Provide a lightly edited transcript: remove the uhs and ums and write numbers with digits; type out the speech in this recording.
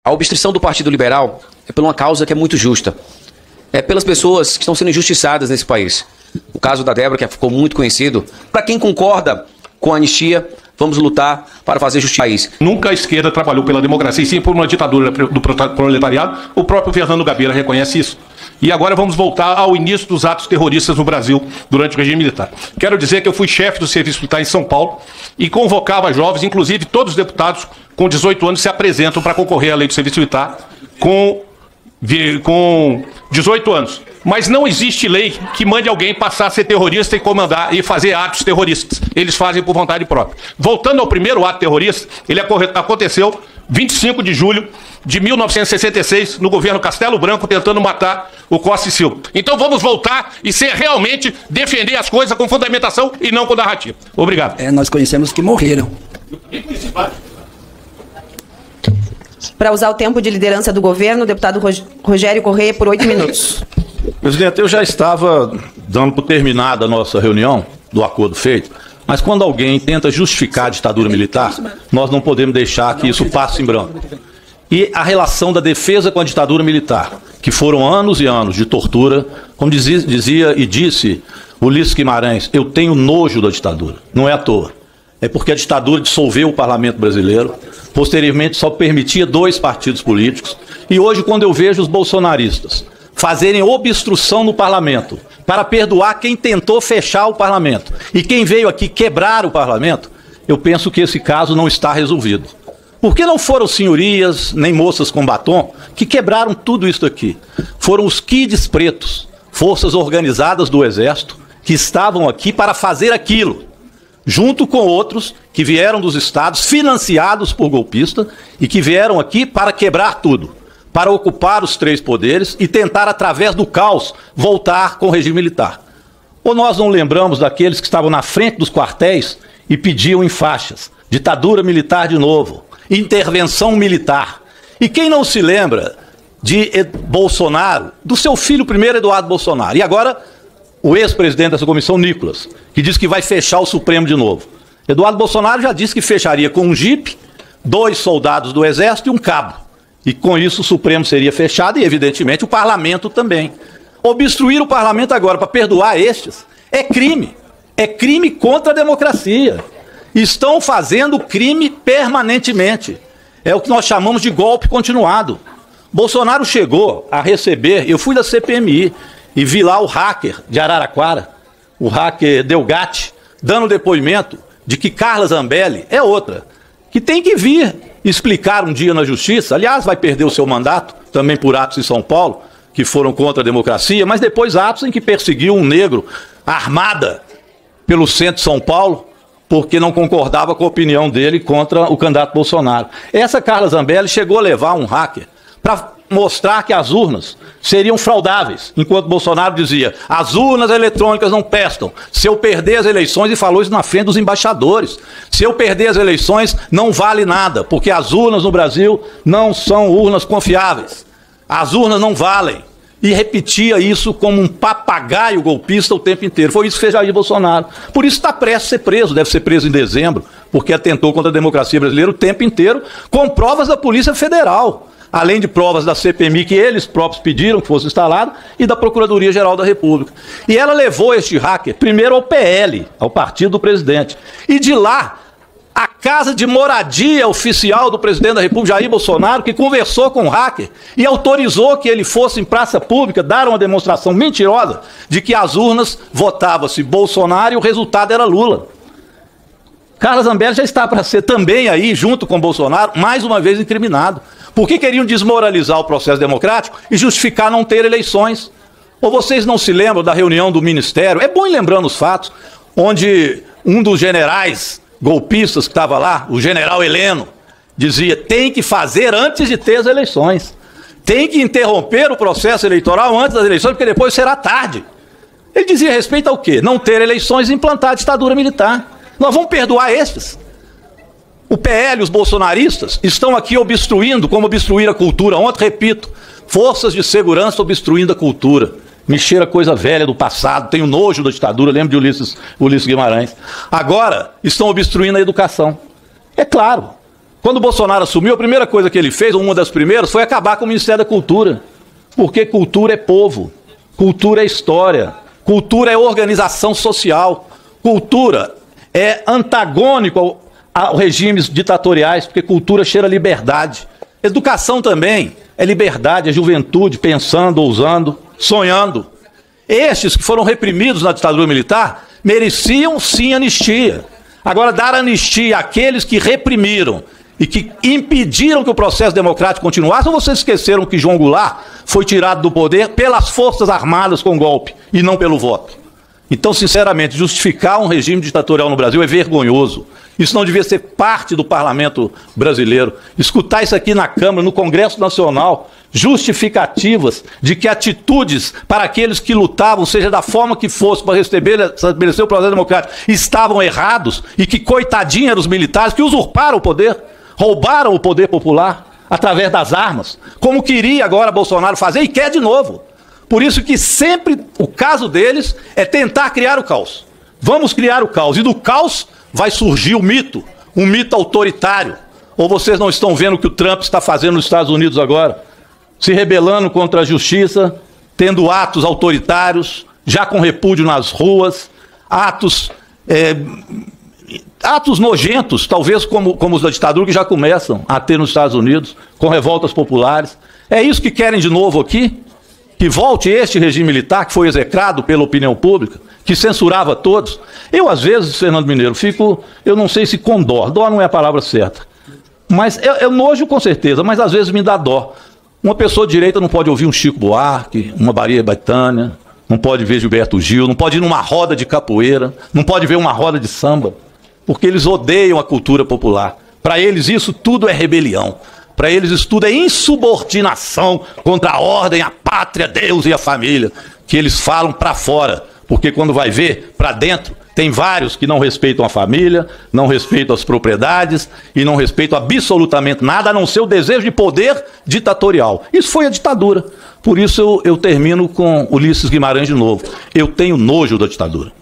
A obstrução do Partido Liberal é por uma causa que é muito justa. É pelas pessoas que estão sendo injustiçadas nesse país. O caso da Débora, que ficou muito conhecido. Para quem concorda com a anistia, vamos lutar para fazer justiça ao país. Nunca a esquerda trabalhou pela democracia, e sim por uma ditadura do proletariado. O próprio Fernando Gabeira reconhece isso. E agora vamos voltar ao início dos atos terroristas no Brasil durante o regime militar. Quero dizer que eu fui chefe do serviço militar em São Paulo e convocava jovens, inclusive todos os deputados com 18 anos se apresentam para concorrer à lei do serviço militar com 18 anos. Mas não existe lei que mande alguém passar a ser terrorista e comandar e fazer atos terroristas. Eles fazem por vontade própria. Voltando ao primeiro ato terrorista, ele aconteceu 25 de julho de 1966, no governo Castelo Branco, tentando matar o Costa e Silva. Então vamos voltar e realmente defender as coisas com fundamentação e não com narrativa. Obrigado. Nós conhecemos que morreram. Para usar o tempo de liderança do governo, o deputado Rogério Correia, por 8 minutos. Presidente, eu já estava dando por terminada a nossa reunião do acordo feito, mas quando alguém tenta justificar a ditadura militar, nós não podemos deixar que isso passe em branco. E a relação da defesa com a ditadura militar, que foram anos e anos de tortura, como dizia e disse Ulisses Guimarães, eu tenho nojo da ditadura, não é à toa. É porque a ditadura dissolveu o parlamento brasileiro, posteriormente só permitia 2 partidos políticos, e hoje quando eu vejo os bolsonaristas fazerem obstrução no parlamento para perdoar quem tentou fechar o parlamento e quem veio aqui quebrar o parlamento, eu penso que esse caso não está resolvido. Porque não foram senhorias nem moças com batom que quebraram tudo isso aqui. Foram os kids pretos, forças organizadas do Exército, que estavam aqui para fazer aquilo, junto com outros que vieram dos estados financiados por golpistas e que vieram aqui para quebrar tudo, para ocupar os 3 poderes e tentar, através do caos, voltar com o regime militar. Ou nós não lembramos daqueles que estavam na frente dos quartéis e pediam em faixas, ditadura militar de novo, intervenção militar. E quem não se lembra de Bolsonaro, do seu filho primeiro, Eduardo Bolsonaro, e agora o ex-presidente dessa comissão, Nicolas, que diz que vai fechar o Supremo de novo. Eduardo Bolsonaro já disse que fecharia com um jipe, 2 soldados do Exército e um cabo. E com isso o Supremo seria fechado e, evidentemente, o Parlamento também. Obstruir o Parlamento agora para perdoar estes é crime. É crime contra a democracia. Estão fazendo crime permanentemente. É o que nós chamamos de golpe continuado. Bolsonaro chegou a receber, eu fui da CPMI e vi lá o hacker de Araraquara, o hacker Delgatti, dando depoimento de que Carla Zambelli é outra, que tem que vir explicar um dia na justiça, aliás, vai perder o seu mandato, também por atos em São Paulo, que foram contra a democracia, mas depois atos em que perseguiu um negro armada pelo centro de São Paulo, porque não concordava com a opinião dele contra o candidato Bolsonaro. Essa Carla Zambelli chegou a levar um hacker para mostrar que as urnas seriam fraudáveis, enquanto Bolsonaro dizia, as urnas eletrônicas não prestam, se eu perder as eleições, e falou isso na frente dos embaixadores, se eu perder as eleições não vale nada, porque as urnas no Brasil não são urnas confiáveis, as urnas não valem, e repetia isso como um papagaio golpista o tempo inteiro. Foi isso que fez Jair Bolsonaro. Por isso está prestes a ser preso, deve ser preso em dezembro, porque atentou contra a democracia brasileira o tempo inteiro, com provas da Polícia Federal, além de provas da CPMI que eles próprios pediram que fosse instalado, e da Procuradoria-Geral da República. E ela levou este hacker primeiro ao PL, ao partido do presidente, e de lá a casa de moradia oficial do presidente da República, Jair Bolsonaro, que conversou com o hacker e autorizou que ele fosse em praça pública dar uma demonstração mentirosa de que as urnas votava-se Bolsonaro e o resultado era Lula. Carla Zambelli já está para ser também aí, junto com Bolsonaro, mais uma vez incriminado. Porque queriam desmoralizar o processo democrático e justificar não ter eleições. Ou vocês não se lembram da reunião do Ministério? É bom ir lembrando os fatos, onde um dos generais golpistas que estava lá, o general Heleno, dizia, tem que fazer antes de ter as eleições. Tem que interromper o processo eleitoral antes das eleições, porque depois será tarde. Ele dizia respeito ao quê? Não ter eleições e implantar a ditadura militar. Nós vamos perdoar estes. O PL, os bolsonaristas, estão aqui obstruindo, como obstruir a cultura. Ontem, repito, forças de segurança obstruindo a cultura. Me cheira coisa velha do passado, tenho nojo da ditadura, lembro de Ulisses Guimarães. Agora estão obstruindo a educação. É claro, Quando o Bolsonaro assumiu, a primeira coisa que ele fez, ou uma das primeiras, foi acabar com o Ministério da Cultura. Porque cultura é povo, cultura é história, cultura é organização social, cultura é antagônico a regimes ditatoriais, porque cultura cheira liberdade. Educação também é liberdade, é juventude pensando, ousando, sonhando. Estes que foram reprimidos na ditadura militar mereciam sim anistia. Agora, dar anistia àqueles que reprimiram e que impediram que o processo democrático continuasse, ou vocês esqueceram que João Goulart foi tirado do poder pelas Forças Armadas com golpe e não pelo voto? Então, sinceramente, justificar um regime ditatorial no Brasil é vergonhoso. Isso não devia ser parte do parlamento brasileiro. Escutar isso aqui na Câmara, no Congresso Nacional, justificativas de que atitudes para aqueles que lutavam, seja da forma que fosse, para estabelecer o processo democrático, estavam errados e que coitadinho eram os militares que usurparam o poder, roubaram o poder popular através das armas, como queria agora Bolsonaro fazer e quer de novo. Por isso que sempre o caso deles é tentar criar o caos. Vamos criar o caos. E do caos vai surgir o mito, um mito autoritário. Ou vocês não estão vendo o que o Trump está fazendo nos Estados Unidos agora? Se rebelando contra a justiça, tendo atos autoritários, já com repúdio nas ruas, atos nojentos, talvez como os da ditadura, que já começam a ter nos Estados Unidos, com revoltas populares. É isso que querem de novo aqui? Que volte este regime militar que foi execrado pela opinião pública, que censurava todos. Eu, às vezes, Fernando Mineiro, eu não sei se com dó não é a palavra certa, mas é nojo com certeza, mas às vezes me dá dó. Uma pessoa de direita não pode ouvir um Chico Buarque, uma Maria Bethânia, não pode ver Gilberto Gil, não pode ir numa roda de capoeira, não pode ver uma roda de samba, porque eles odeiam a cultura popular. Para eles isso tudo é rebelião. Para eles isso tudo é insubordinação contra a ordem, a pátria, Deus e a família, que eles falam para fora, porque quando vai ver para dentro, tem vários que não respeitam a família, não respeitam as propriedades e não respeitam absolutamente nada, a não ser o desejo de poder ditatorial. Isso foi a ditadura. Por isso eu termino com Ulisses Guimarães de novo. Eu tenho nojo da ditadura.